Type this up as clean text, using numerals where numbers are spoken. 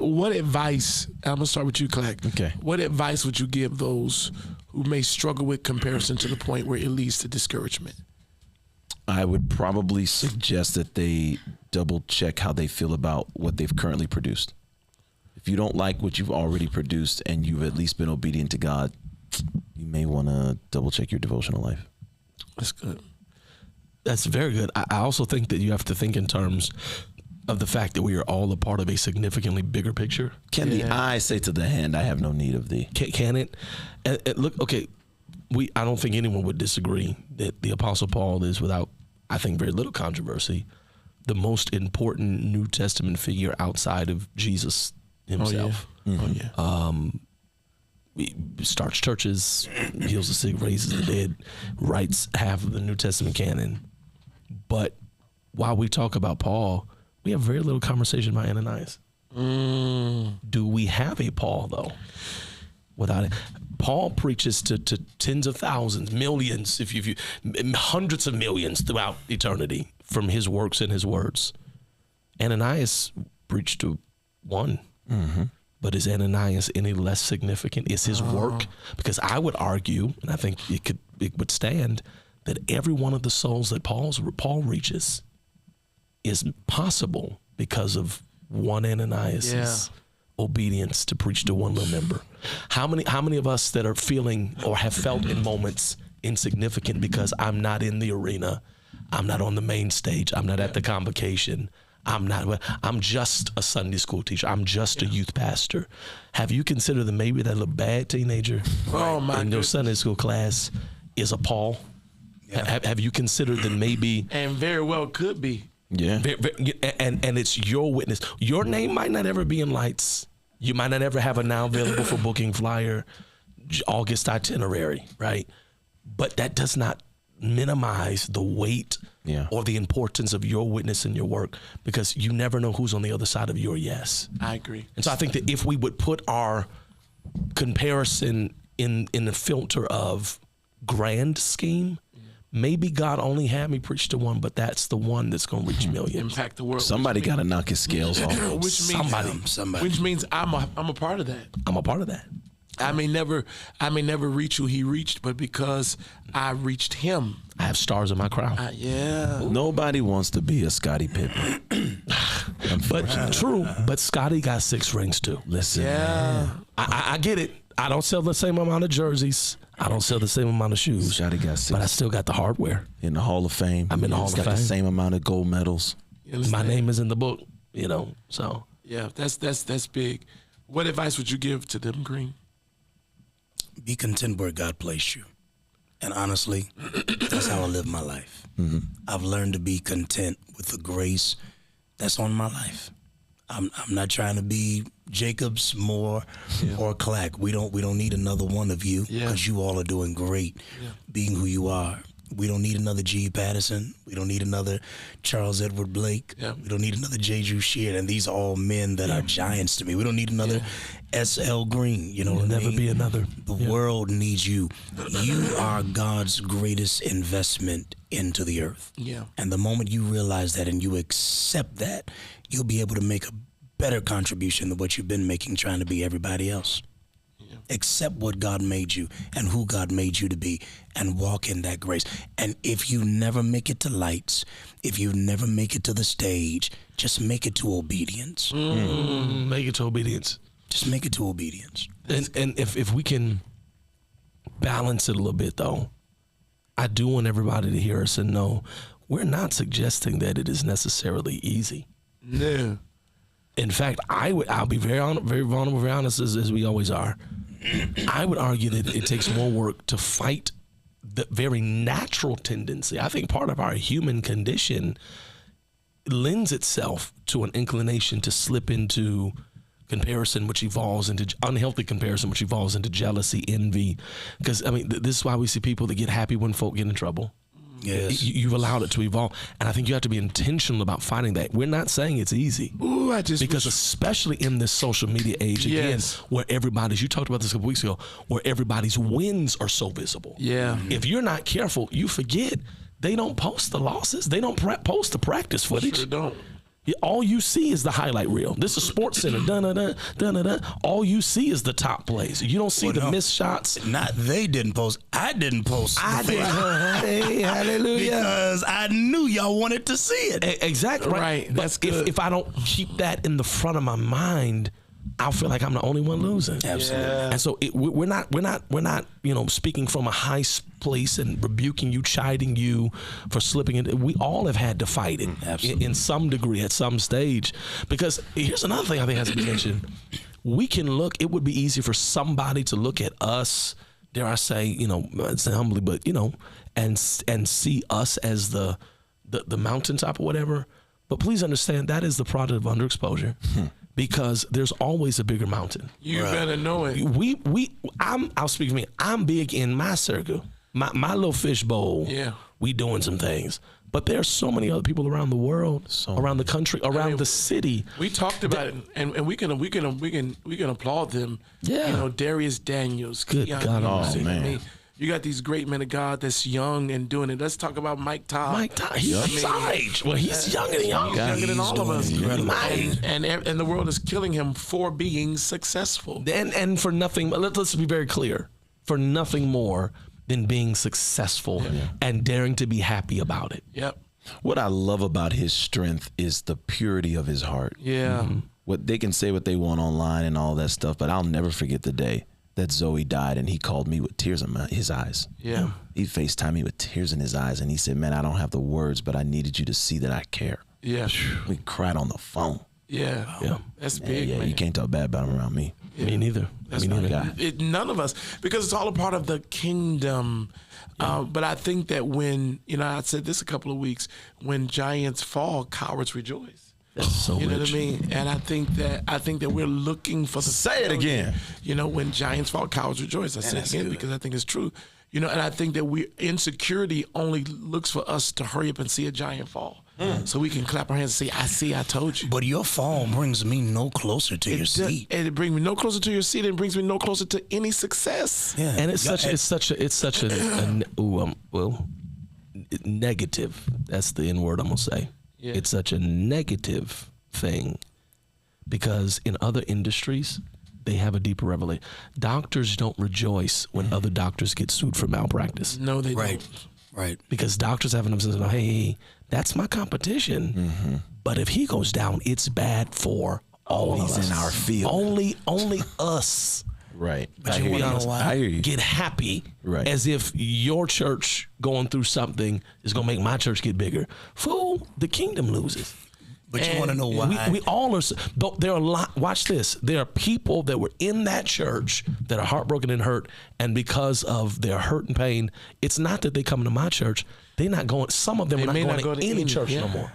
What advice, I'm going to start with you, Clack. Okay. What advice would you give those who may struggle with comparison to the point where it leads to discouragement? I would probably suggest that they double check how they feel about what they've currently produced. If you don't like what you've already produced and you've at least been obedient to God, you may want to double check your devotional life. That's good. That's very good. I also think that you have to think in terms of the fact that we are all a part of a significantly bigger picture. Can the eye say to the hand, I have no need of thee? Can it? And look, okay, I don't think anyone would disagree that the Apostle Paul is, without, I think, very little controversy, the most important New Testament figure outside of Jesus himself. He starts churches, heals the sick, raises the dead, writes half of the New Testament canon. But while we talk about Paul, we have very little conversation about Ananias. Do we have a Paul, though? Without it, Paul preaches to tens of thousands, millions, if you hundreds of millions throughout eternity from his works and his words. Ananias preached to one. But is Ananias any less significant? Is his work? Because I would argue, and I think it would stand, that every one of the souls that Paul reaches is possible because of one Ananias' obedience to preach to one little member. How many of us that are feeling or have felt in moments insignificant because I'm not in the arena, I'm not on the main stage, I'm not at the convocation, I'm just a Sunday school teacher, I'm just a youth pastor. Have you considered that maybe that little bad teenager in your Sunday school class is a Paul? Have you considered that maybe? And very well could be. Yeah. And it's your witness. Your name might not ever be in lights. You might not ever have a now available for booking flyer, August itinerary, right? But that does not minimize the weight or the importance of your witness and your work, because you never know who's on the other side of your yes. I agree. And so I think that if we would put our comparison in the filter of grand scheme, maybe God only had me preach to one, but that's the one that's going to reach millions. Impact the world. Somebody got to knock his scales off. Somebody. Which means I'm a part of that. I'm a part of that. I may never reach who he reached, but because I reached him, I have stars in my crown. Nobody wants to be a Scottie Pippen. But true. But Scottie got 6 rings too. Listen, I get it. I don't sell the same amount of jerseys. I don't sell the same amount of shoes. Scottie got 6. But I still got the hardware. In the Hall of Fame. I'm in the Hall of Fame. Got the same amount of gold medals. My name is in the book, so. Yeah, that's big. What advice would you give to them, Green? Be content where God placed you. And honestly, that's how I live my life. I've learned to be content with the grace that's on my life. I'm not trying to be Jacobs, Moore, or Clack. We don't need another one of you, because you all are doing great being who you are. We don't need another G. Patterson. We don't need another Charles Edward Blake. We don't need another J. Drew Sheard. And these are all men that are giants to me. We don't need another S.L. Green. You know what I mean? Never be another. The world needs you. You are God's greatest investment into the earth. And the moment you realize that and you accept that, you'll be able to make a better contribution than what you've been making trying to be everybody else. Accept what God made you and who God made you to be, and walk in that grace. And if you never make it to lights, if you never make it to the stage, just make it to obedience. Make it to obedience. Just make it to obedience. And if we can balance it a little bit, though, I do want everybody to hear us and know we're not suggesting that it is necessarily easy. No. In fact, I'll be very vulnerable, very honest, as we always are. I would argue that it takes more work to fight the very natural tendency. I think part of our human condition lends itself to an inclination to slip into comparison, which evolves into unhealthy comparison, which evolves into jealousy, envy. Because, this is why we see people that get happy when folk get in trouble. Yes. You've allowed it to evolve. And I think you have to be intentional about fighting that. We're not saying it's easy. Because especially in this social media age, again, where everybody's, you talked about this a couple weeks ago, where everybody's wins are so visible. If you're not careful, you forget they don't post the losses. They don't post the practice footage. Sure don't. All you see is the highlight reel. This is Sports Center. All you see is the top plays. You don't see the missed shots. Not they didn't post. I didn't post. I did. Hey, hallelujah. Because I knew y'all wanted to see it. Exactly. Right. But That's good. if I don't keep that in the front of my mind, I'll feel like I'm the only one losing. Absolutely. Yeah. And so we're not speaking from a high place and rebuking you, chiding you for slipping in. We all have had to fight it in some degree at some stage. Because here's another thing I think has to be mentioned. We can look. It would be easy for somebody to look at us, dare I say, say humbly, but and see us as the mountaintop or whatever. But please understand that is the product of underexposure. Because there's always a bigger mountain. You better know it. I'll speak for me. I'm big in my circle, my little fish bowl. Yeah. We doing some things, but there's so many other people around the world, around the country, around the city. We talked about it, and we can applaud them. Yeah. Darius Daniels. Good Keon God, Williamson. man. I mean, you got these great men of God that's young and doing it. Let's talk about Mike Todd. Mike Todd, he's our age. Well, he's younger than y'all. He's younger than all of us. Right. And the world is killing him for being successful. And for nothing. Let's be very clear. For nothing more than being successful and daring to be happy about it. Yep. What I love about his strength is the purity of his heart. Yeah. What they can say what they want online and all that stuff, but I'll never forget the day that Zoe died and he called me with tears in his eyes. Yeah. He FaceTimed me with tears in his eyes and he said, man, I don't have the words, but I needed you to see that I care. Yeah. We cried on the phone. Yeah. Yeah. That's big, man. You can't talk bad about him around me. Me neither. That's Me my neither. guy. None of us, because it's all a part of the kingdom. But I think that when, I said this a couple of weeks, when giants fall, cowards rejoice. That's so You know rich. what I mean? And I think that we're looking for the Say it again. When giants fall, cowards rejoice. I say it again because I think it's true. And I think that insecurity only looks for us to hurry up and see a giant fall. So we can clap our hands and say, I told you. But your fall brings me no closer to your seat. And it brings me no closer to your seat. And it brings me no closer to any success. Yeah. And it's such a negative. That's the N word I'm gonna say. Yeah. It's such a negative thing because in other industries they have a deeper revelation. Doctors don't rejoice when other doctors get sued for malpractice. No, they Right. don't. Right. Because doctors have themselves, hey, that's my competition. But if he goes down, it's bad for all of us. He's in our field. Only us. Right. But I you hear wanna you. know why? I hear you. Get happy Right. as if your church going through something is going to make my church get bigger. Fool, the kingdom loses. But you And want to know why? We all are. There are a lot. Watch this. There are people that were in that church that are heartbroken and hurt, and because of their hurt and pain, it's not that they come to my church. They're not going. Some of them They are not may going not go to to any any, church yeah. no more.